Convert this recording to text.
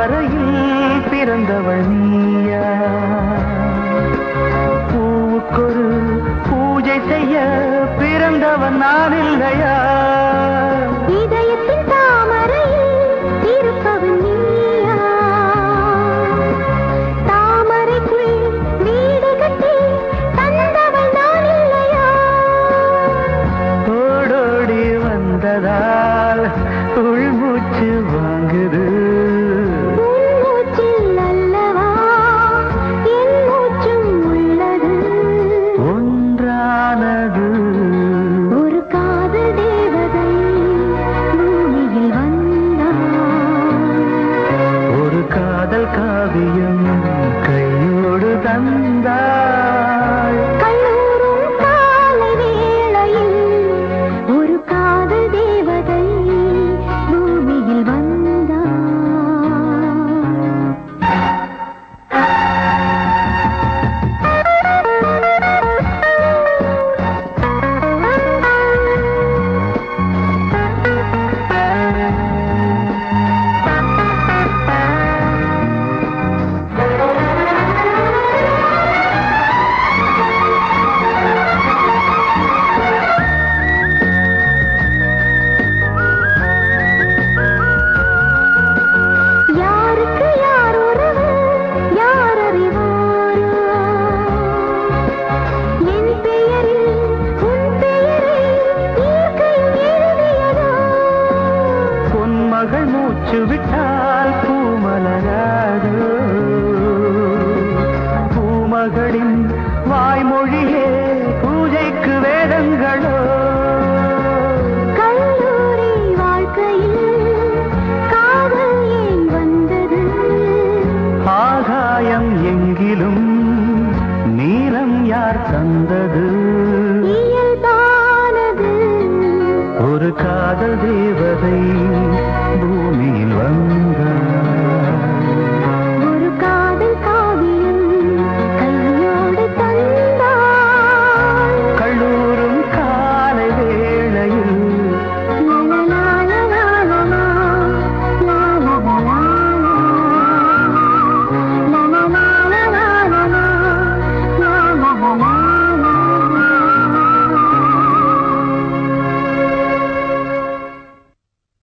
தாமரையில் பிறந்தவள் நீயா? பூவுக்கொரு பூஜை செய்ய பிறந்தவன் நான் இல்லையா? இதயத்தின் தாமரையில் இருப்பவன் நீயா? தாமரைக்குள் வீடு கட்டி தந்தவள் நான் இல்லையா? ஓடோடி வந்ததால் உள்மூச்சு வாங்குது. மூச்சில் அல்லவா என் மூச்சும் உள்ளது. ஒன்றானது ஒரு காதல் தேவதை பூமியில் வந்தாள். ஒரு காதல் காவியம் கையோடு தந்தாள். கல்லூரும் காலை வேளையில் ஒரு காதல் தேவதை பூமியில் வந்தாள். யாருக்கு யார் உறவு யார் அறிவாரோ? என் பெயரில் உன் பெயரை இயற்கையும் எழுதியதோ? பொன்மகள் மூச்சு விட்டால் பூமலராதோ? பூமகளின் வாய்மொழியே பூஜைக்கு வேதங்களோ? கல்லூரி வாழ்க்கையில் காதல் ஏன் வந்தது? ஆகாயம் எங்கிலும் நீலம் யார் தந்தது? இயல்பானது ஒரு காதல் தேவதை